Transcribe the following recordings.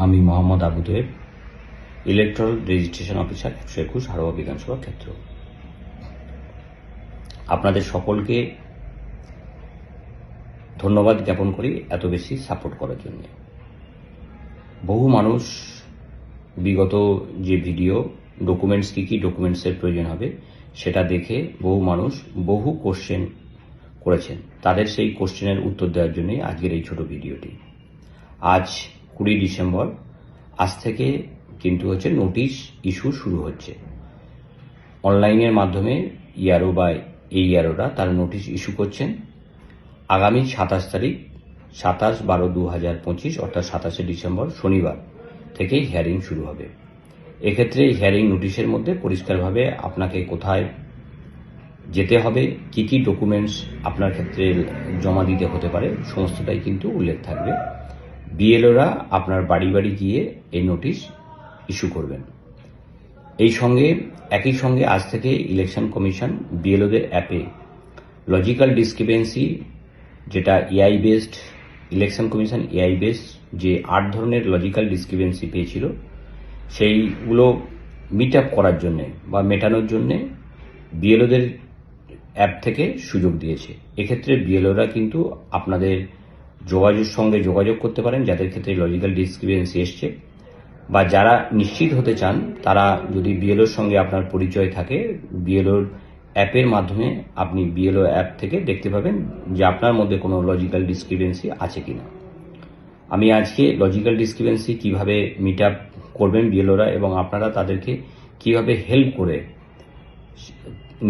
আমি মোহাম্মদ আবু তৈব, electoral registration officer 121 Haroa বিধানসভা ক্ষেত্র। আপনাদের সকলকে ধন্যবাদ জ্ঞাপন করি এত বেশি সাপোর্ট করার জন্য। বহু মানুষ বিগত যে ভিডিও ডকুমেন্টস কী ডকুমেন্টসের প্রয়োজন হবে সেটা দেখে বহু মানুষ বহু কোশ্চেন করেছেন। তাদের সেই কোশ্চেনের উত্তর দেওয়ার জন্যই আজকের এই ছোট ভিডিওটি। আজ 20 ডিসেম্বর, আজ থেকে কিন্তু নোটিশ ইস্যু শুরু হচ্ছে। অনলাইনের মাধ্যমে ইআরও বা এইআরওরা তারা নোটিশ ইস্যু করছেন। আগামী 27 তারিখ 27/12/2025 অর্থাৎ 27শে ডিসেম্বর শনিবার থেকেই হিয়ারিং শুরু হবে। এক্ষেত্রে হিয়ারিং নোটিশের মধ্যে পরিষ্কারভাবে আপনাকে কোথায় যেতে হবে, কী ডকুমেন্টস আপনার ক্ষেত্রে জমা দিতে হতে পারে সমস্তটাই কিন্তু উল্লেখ থাকবে। বিএলওরা আপনার বাড়ি বাড়ি গিয়ে এই নোটিশ ইস্যু করবেন। একই সঙ্গে আজ থেকে ইলেকশন কমিশন বিএলওদের অ্যাপে লজিক্যাল ডিসক্রিপেন্সি, যেটা AI based, election commission AI based যে 8 ধরনের লজিক্যাল ডিসক্রিপেন্সি পেয়েছিল সেইগুলো মিট আপ করার জন্যে বা মেটানোর জন্যে বিএলওদের অ্যাপ থেকে সুযোগ দিয়েছে। এক্ষেত্রে বিএলওরা কিন্তু আপনাদের যোগাযোগ করতে পারেন যাদের ক্ষেত্রে লজিক্যাল ডিসক্রিপেন্সি এসছে, বা যারা নিশ্চিত হতে চান তারা যদি বিএলওর সঙ্গে আপনার পরিচয় থাকে, বিএলওর অ্যাপের মাধ্যমে আপনি বিএলও অ্যাপ থেকে দেখতে পাবেন যে আপনার মধ্যে কোনো লজিক্যাল ডিসক্রিপেন্সি আছে কিনা। আমি আজকে লজিক্যাল ডিসক্রিপেন্সি কিভাবে মিট আপ করবেন বিএলওরা এবং আপনারা তাদেরকে কিভাবে হেল্প করে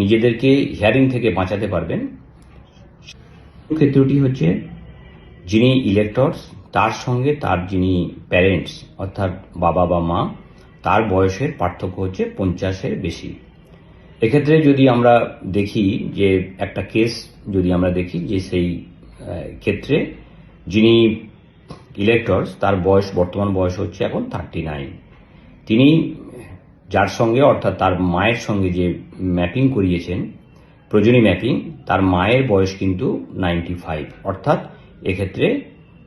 নিজেদেরকে হিয়ারিং থেকে বাঁচাতে পারবেন, ক্ষেত্রটি হচ্ছে যিনি ইলেক্টরস তার সঙ্গে তার যিনি প্যারেন্টস অর্থাৎ বাবা বা মা, তার বয়সের পার্থক্য হচ্ছে 50-এর বেশি। এক্ষেত্রে যদি আমরা দেখি যে একটা কেস যদি আমরা দেখি যে সেই ক্ষেত্রে যিনি ইলেক্টরস তার বর্তমান বয়স হচ্ছে এখন 39। তিনি যার সঙ্গে অর্থাৎ তার মায়ের সঙ্গে যে ম্যাপিং করিয়েছেন, প্রয়োজনীয় ম্যাপিং, তার মায়ের বয়স কিন্তু 95, অর্থাৎ এক্ষেত্রে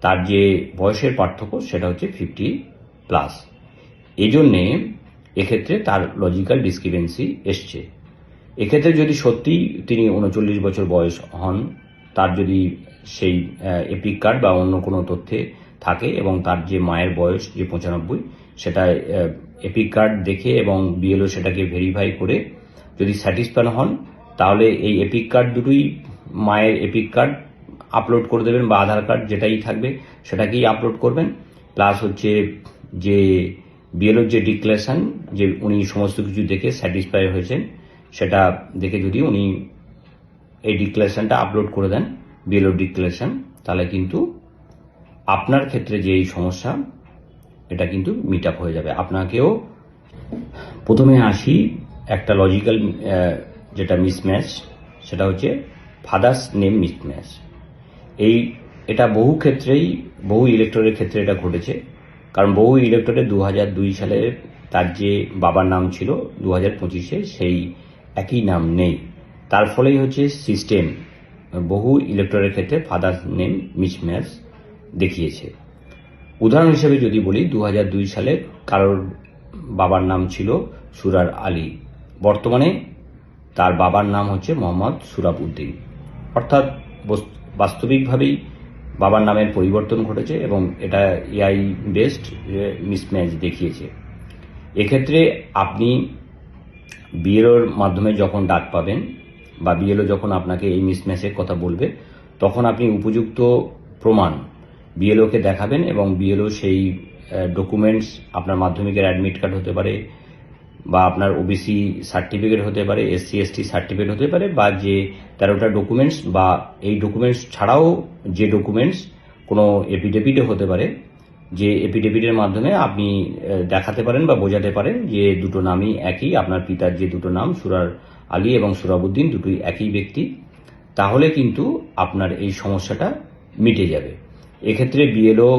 তার যে বয়সের পার্থক্য সেটা হচ্ছে 50+। এই জন্যে এক্ষেত্রে তার লজিক্যাল ডিসক্রিপেন্সি এসছে। এক্ষেত্রে যদি সত্যি তিনি 39 বছর বয়স হন, তার যদি সেই এপিক কার্ড বা অন্য কোনো তথ্যে থাকে এবং তার যে মায়ের বয়স যে 95, সেটা এপিক কার্ড দেখে এবং বিএলও সেটাকে ভেরিফাই করে যদি স্যাটিসফাই হন, তাহলে এই এপিক কার্ড দুটোই মায়ের এপিক কার্ড আপলোড করে দেবেন বা আধার কার্ড যেটাই থাকবে সেটাকেই আপলোড করবেন। প্লাস হচ্ছে যে বিএলওর যে ডিক্লারেশন, যে উনি সমস্ত কিছু দেখে স্যাটিসফাই হয়েছেন, সেটা দেখে যদি উনি এই ডিক্লারেশনটা আপলোড করে দেন, বিএলওর ডিক্লারেশন, তাহলে কিন্তু আপনার ক্ষেত্রে যে এই সমস্যা এটা কিন্তু মিট আপ হয়ে যাবে। আপনাকেও প্রথমে আসি একটা লজিক্যাল যেটা মিসম্যাচ, সেটা হচ্ছে ফাদার্স নেম মিসম্যাচ। এটা বহু ইলেক্টরের ক্ষেত্রে এটা ঘটেছে, কারণ বহু ইলেক্টরের 2002 সালে তার যে বাবার নাম ছিল 2025-এ সেই একই নাম নেই। তার ফলেই হচ্ছে সিস্টেম বহু ইলেক্টরের ক্ষেত্রে ফাদার্স নেম মিসম্যাচ দেখিয়েছে। উদাহরণ হিসেবে যদি বলি, 2002 সালে কারোর বাবার নাম ছিল সুরার আলী, বর্তমানে তার বাবার নাম হচ্ছে মোহাম্মদ সুরাব উদ্দিন, অর্থাৎ বাস্তবিকভাবেই বাবার নামের পরিবর্তন ঘটেছে এবং এটা এআই বেসড মিসম্যাচ দেখিয়েছে। এক্ষেত্রে আপনি বিএলওর মাধ্যমে যখন ডাক পাবেন বা বিএলও যখন আপনাকে এই মিসম্যাচের কথা বলবে, তখন আপনি উপযুক্ত প্রমাণ বিএলওকে দেখাবেন এবং বিএলও সেই ডকুমেন্টস, আপনার মাধ্যমিকের অ্যাডমিট কার্ড হতে পারে বা আপনার ওবিসি সার্টিফিকেট হতে পারে, SC ST সার্টিফিকেট হতে পারে, বা যে 13টা ডকুমেন্টস বা এই ডকুমেন্টস ছাড়াও যে ডকুমেন্টস কোনো এপিডেভিটে হতে পারে, যে এপিডেভিটের মাধ্যমে আপনি দেখাতে পারেন বা বোঝাতে পারেন যে দুটো নামই একই, আপনার পিতার যে দুটো নাম সুরার আলী এবং সুরাবুদ্দিন দুটোই একই ব্যক্তি, তাহলে কিন্তু আপনার এই সমস্যাটা মিটে যাবে। এক্ষেত্রে বিএলও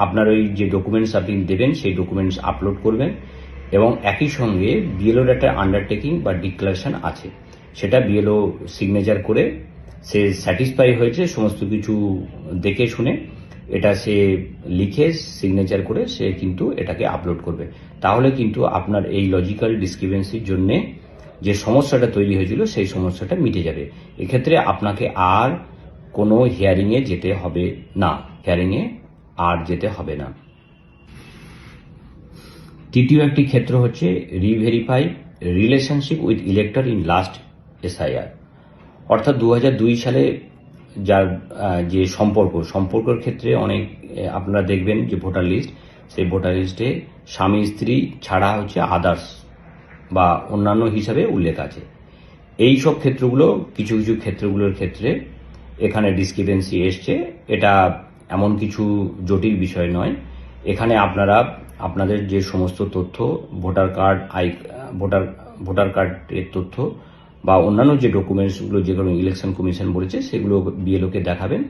আপনার ওই যে ডকুমেন্টস আপনি দেবেন সেই ডকুমেন্টস আপলোড করবেন এবং একই সঙ্গে বিএলওর একটা আন্ডারটেকিং বা ডিক্লারেশন আছে, সেটা বিএলও সিগনেচার করে সে স্যাটিসফাই হয়েছে সমস্ত কিছু দেখে শুনে, এটা সে লিখে সিগনেচার করে সে কিন্তু এটাকে আপলোড করবে। তাহলে কিন্তু আপনার এই লজিক্যাল ডিসক্রিপেন্সির জন্য যে সমস্যাটা তৈরি হয়েছিল সেই সমস্যাটা মিটে যাবে। এক্ষেত্রে আপনাকে আর কোনো হিয়ারিংয়ে যেতে হবে না, তৃতীয় একটি ক্ষেত্র হচ্ছে reverify relationship with elector in last SIR. অর্থাৎ 2002 সালে যার যে সম্পর্কের ক্ষেত্রে অনেক আপনারা দেখবেন যে ভোটার লিস্ট, সেই ভোটার লিস্টে স্বামী স্ত্রী ছাড়া হচ্ছে আদার্স বা অন্যান্য হিসাবে উল্লেখ আছে। এই সব ক্ষেত্রগুলো কিছু ক্ষেত্রগুলোর ক্ষেত্রে এখানে ডিসক্রিপেন্সি এসছে। এটা এমন কিছু জটিল বিষয় নয়। এখানে আপনারা আপনাদের যে সমস্ত তথ্য ভোটার কার্ডের তথ্য বা অন্যান্য যে ডকুমেন্টসগুলো যেগুলো ইলেকশন কমিশন বলেছে সেগুলো বিএলওকে দেখাবেন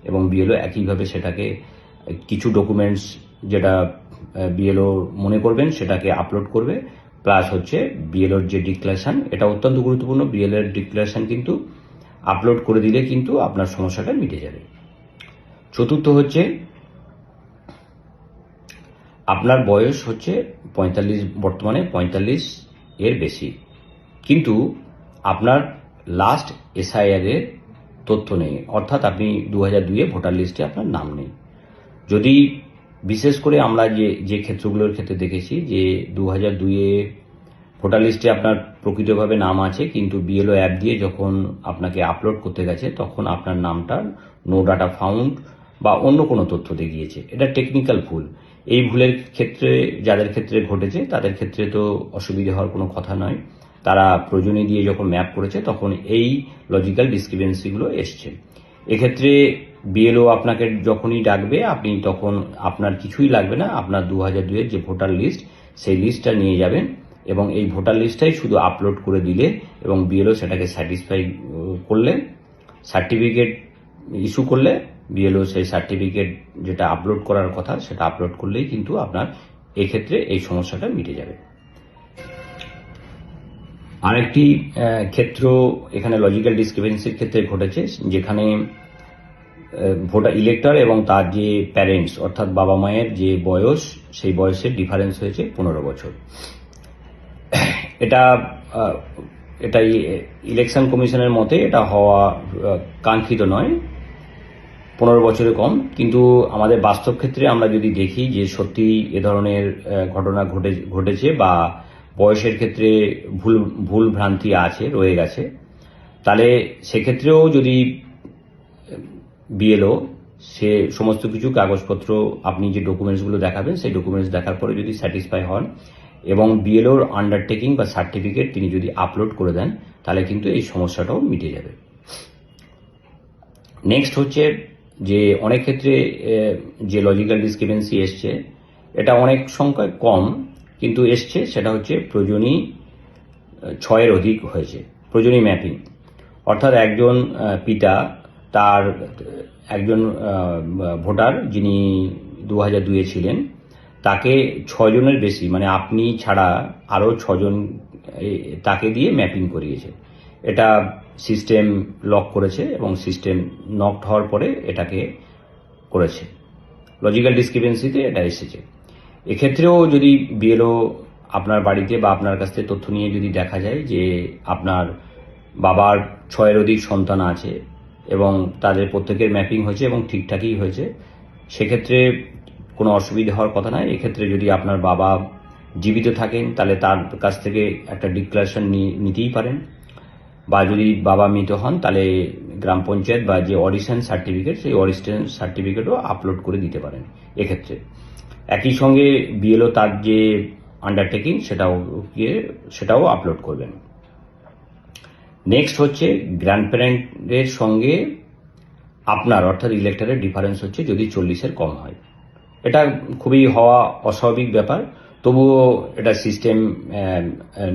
এবং বিএলও একইভাবে সেটাকে কিছু ডকুমেন্টস যেটা বিএলও মনে করবেন সেটাকে আপলোড করবে। প্লাস হচ্ছে বিএলওর যে ডিক্লারেশন, এটা অত্যন্ত গুরুত্বপূর্ণ। বিএলওর ডিক্লারেশন কিন্তু আপলোড করে দিলে কিন্তু আপনার সমস্যাটা মিটে যাবে। চতুর্থ হচ্ছে আপনার বয়স হচ্ছে 45, বর্তমানে 45 এর বেশি, কিন্তু আপনার লাস্ট এসআইআর এর তথ্য নেই, অর্থাৎ আপনি 2002 ভোটার লিস্টে আপনার নাম নেই। যদি বিশেষ করে আমরা যে ক্ষেত্রগুলোর ক্ষেত্রে দেখেছি যে 2002 ভোটার লিস্টে আপনার প্রকৃতভাবে নাম আছে, কিন্তু বিএলও অ্যাপ দিয়ে যখন আপনাকে আপলোড করতে গেছে তখন আপনার নামটা নো ডাটা ফাউন্ড বা অন্য কোনো তথ্য দেখিয়েছে। এটা টেকনিক্যাল ভুল। এই ভুলের ক্ষেত্রে যাদের ক্ষেত্রে ঘটেছে তাদের ক্ষেত্রে তো অসুবিধা হওয়ার কোনো কথা নয়। তারা প্রয়োজনে দিয়ে যখন ম্যাপ করেছে তখন এই লজিক্যাল ডিসক্রিপেন্সিগুলো এসছে। এক্ষেত্রে বিএলও আপনাকে যখনই ডাকবে আপনি তখন আপনার কিছুই লাগবে না, আপনার 2002 যে ভোটার লিস্ট সেই লিস্টটা নিয়ে যাবেন এবং এই ভোটার লিস্টটাই শুধু আপলোড করে দিলে এবং বিএলও সেটাকে স্যাটিসফাই করলে, সার্টিফিকেট ইস্যু করলে বিএলও সেই সার্টিফিকেট যেটা আপলোড করার কথা সেটা আপলোড করলেই কিন্তু আপনার এক্ষেত্রে এই সমস্যাটা মিটে যাবে। আরেকটি ক্ষেত্র এখানে লজিক্যাল ডিসক্রিপেন্সির ক্ষেত্রে ঘটেছে, যেখানে ভোটার ইলেক্টর এবং তার যে প্যারেন্টস অর্থাৎ বাবা মায়ের যে বয়স, সেই বয়সের ডিফারেন্স হয়েছে 15 বছর। এটা ইলেকশন কমিশনের মতে এটা হওয়া কাঙ্ক্ষিত নয়, 15 বছরে কম। কিন্তু আমাদের বাস্তব ক্ষেত্রে আমরা যদি দেখি যে সত্যি এ ধরনের ঘটনা ঘটেছে বা বয়সের ক্ষেত্রে ভুল ভ্রান্তি রয়ে গেছে, তাহলে সেক্ষেত্রেও যদি বিএলও সে সমস্ত কিছু কাগজপত্র আপনি যে ডকুমেন্টসগুলো দেখাবেন সেই ডকুমেন্টস দেখার পরে যদি স্যাটিসফাই হন এবং বিএলওর আন্ডারটেকিং বা সার্টিফিকেট তিনি যদি আপলোড করে দেন তাহলে কিন্তু এই সমস্যাটাও মিটে যাবে। নেক্সট হচ্ছে যে অনেক ক্ষেত্রে যে লজিক্যাল ডিসক্রিপেন্সি এসছে এটা অনেক সংখ্যায় কম কিন্তু এসছে, সেটা হচ্ছে প্রয়োজনী 6-এর অধিক হয়েছে। প্রয়োজনী ম্যাপিং অর্থাৎ একজন পিতা তার একজন ভোটার যিনি 2002 ছিলেন তাকে 6 জনের বেশি, মানে আপনি ছাড়া আরও 6 জন তাকে দিয়ে ম্যাপিং করিয়েছে। এটা সিস্টেম লক করেছে এবং সিস্টেম নকড হওয়ার পরে এটাকে করেছে। লজিক্যাল ডিসক্রিপেন্সিতে এটা এসেছে। এক্ষেত্রেও যদি বিএলও আপনার বাড়িতে বা আপনার কাছ থেকে তথ্য নিয়ে যদি দেখা যায় যে আপনার বাবার 6-এর অধিক সন্তান আছে এবং তাদের প্রত্যেকের ম্যাপিং হয়েছে এবং ঠিকঠাকই হয়েছে, সেক্ষেত্রে কোনো অসুবিধা হওয়ার কথা নয়। এক্ষেত্রে যদি আপনার বাবা জীবিত থাকেন তাহলে তার কাছ থেকে একটা ডিক্লারেশন নিতেই পারেন, বা যদি বাবা মৃত হন তাহলে গ্রাম পঞ্চায়েত বা যে অডিশন সার্টিফিকেট সেই অডিশন সার্টিফিকেটও আপলোড করে দিতে পারেন। এক্ষেত্রে একই সঙ্গে বিএলও তার যে আন্ডারটেকিং সেটাও আপলোড করবেন। নেক্সট হচ্ছে গ্র্যান্ডপ্যারেন্টের সঙ্গে আপনার অর্থাৎ ইলেক্টরের ডিফারেন্স হচ্ছে যদি 40-এর কম হয়। এটা খুবই হওয়া অস্বাভাবিক ব্যাপার, তবুও এটা সিস্টেম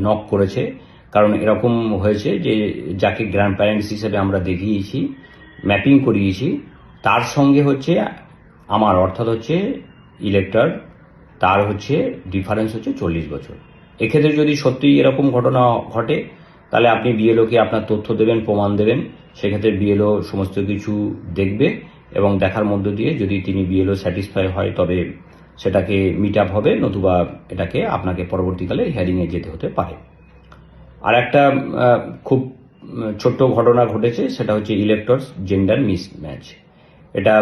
নক করেছে। কারণ এরকম হয়েছে যে যাকে গ্র্যান্ড প্যারেন্টস হিসেবে আমরা দেখিয়েছি, ম্যাপিং করিয়েছি, তার সঙ্গে হচ্ছে আমার অর্থাৎ হচ্ছে ইলেক্টর, তার হচ্ছে ডিফারেন্স হচ্ছে 40 বছর। এক্ষেত্রে যদি সত্যি এরকম ঘটনা ঘটে তাহলে আপনি বিএলওকে আপনার তথ্য দেবেন, প্রমাণ দেবেন, সেক্ষেত্রে বিএলও সমস্ত কিছু দেখবে এবং দেখার মধ্য দিয়ে যদি তিনি বিএলও স্যাটিসফাই হয় তবে সেটাকে মিট আপ হবে, নতুবা এটাকে আপনাকে পরবর্তীকালে হিয়ারিংয়ে যেতে হতে পারে। আর একটা খুব ছোট্ট ঘটনা ঘটেছে, সেটা হচ্ছে ইলেক্টরস জেন্ডার মিসম্যাচ। এটা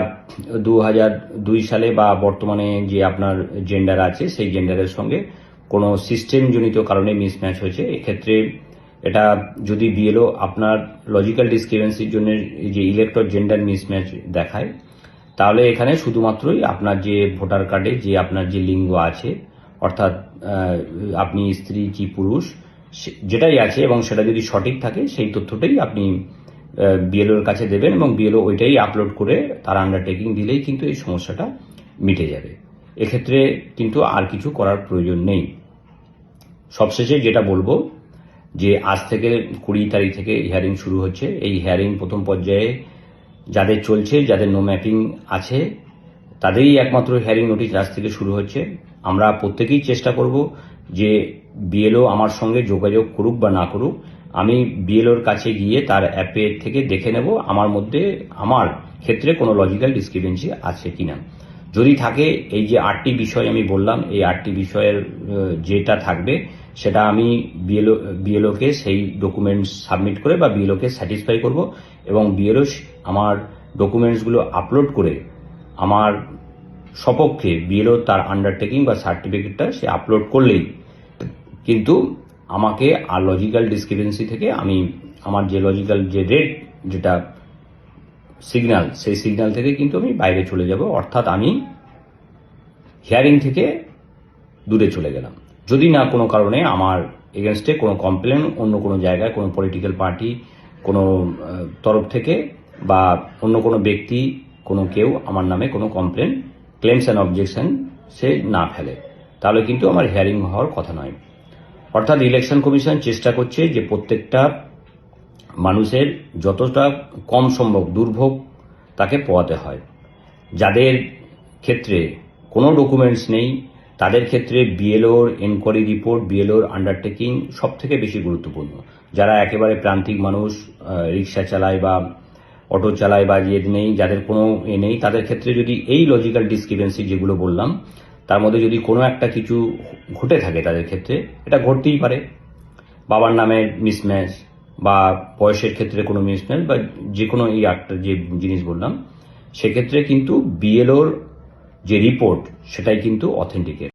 2002 সালে বা বর্তমানে যে আপনার জেন্ডার আছে সেই জেন্ডারের সঙ্গে কোনো সিস্টেমজনিত কারণে মিসম্যাচ হয়েছে। এক্ষেত্রে এটা যদি বিএলও আপনার লজিক্যাল ডিসক্রিপেন্সির জন্য যে ইলেক্টর জেন্ডার মিসম্যাচ দেখায়, তাহলে এখানে শুধুমাত্রই আপনার যে ভোটার কার্ডে যে আপনার যে লিঙ্গ আছে, অর্থাৎ আপনি স্ত্রী কি পুরুষ যেটাই আছে, এবং সেটা যদি সঠিক থাকে সেই তথ্যটাই আপনি বিএলওর কাছে দেবেন এবং বিএলও ওইটাই আপলোড করে তার আন্ডারটেকিং দিলেই কিন্তু এই সমস্যাটা মিটে যাবে। এক্ষেত্রে কিন্তু আর কিছু করার প্রয়োজন নেই। সবশেষে যেটা বলবো যে আজ থেকে 20 তারিখ থেকে হিয়ারিং শুরু হচ্ছে। এই হিয়ারিং প্রথম পর্যায়ে যাদের চলছে, যাদের নো ম্যাপিং আছে, তাদেরই একমাত্র হিয়ারিং নোটিশ আজ থেকে শুরু হচ্ছে। আমরা প্রত্যেকেই চেষ্টা করব যে বিএলও আমার সঙ্গে যোগাযোগ করুক বা না করুক, আমি বিএলওর কাছে গিয়ে তার অ্যাপে থেকে দেখে নেব আমার ক্ষেত্রে কোনো লজিক্যাল ডিসক্রিপেন্সি আছে কিনা। যদি থাকে, এই যে 8টি বিষয় আমি বললাম, এই 8টি বিষয়ের যেটা থাকবে সেটা আমি বিএলওকে সেই ডকুমেন্টস সাবমিট করে বা বিএলওকে স্যাটিসফাই করব এবং বিএলও আমার ডকুমেন্টসগুলো আপলোড করে আমার সপক্ষে বিএলও তার আন্ডারটেকিং বা সার্টিফিকেটটা সে আপলোড করলেই কিন্তু আমাকে আর লজিক্যাল ডিসক্রিপেন্সি থেকে আমি আমার যে লজিক্যাল যে রেড যেটা সিগন্যাল, সেই সিগন্যাল থেকে কিন্তু আমি বাইরে চলে যাব, অর্থাৎ আমি হিয়ারিং থেকে দূরে চলে গেলাম। যদি না কোনো কারণে আমার এগেনস্টে কোনো কমপ্লেন অন্য কোনো জায়গায় কোনো পলিটিক্যাল পার্টি কোনো তরফ থেকে বা অন্য কোনো ব্যক্তি কোনো কেউ আমার নামে কোনো কমপ্লেন, ক্লেমস অ্যান্ড অবজেকশন সে না ফেলে, তাহলে কিন্তু আমার হিয়ারিং হওয়ার কথা নয়। অর্থাৎ ইলেকশন কমিশন চেষ্টা করছে যে প্রত্যেকটা মানুষের যতটা কম সম্ভব দুর্ভোগ তাকে পোহাতে হয়। যাদের ক্ষেত্রে কোনো ডকুমেন্টস নেই তাদের ক্ষেত্রে বিএলওর এনকোয়ারি রিপোর্ট, বিএলওর আন্ডারটেকিং সব থেকে বেশি গুরুত্বপূর্ণ। যারা একেবারে প্রান্তিক মানুষ, রিক্সা চালায় বা অটো চালায় বা নেই, যাদের কোনো নেই, তাদের ক্ষেত্রে যদি এই লজিক্যাল ডিসক্রিপেন্সি যেগুলো বললাম তার মধ্যে যদি কোনো একটা কিছু ঘটে থাকে তাদের ক্ষেত্রে, এটা ঘটতেই পারে, বাবার নামের মিসম্যাচ বা বয়সের ক্ষেত্রে কোনো মিসম্যাচ বা যে কোনো এই একটা যে জিনিস বললাম, সেক্ষেত্রে কিন্তু বিএলওর যে রিপোর্ট সেটাই কিন্তু অথেন্টিকেট।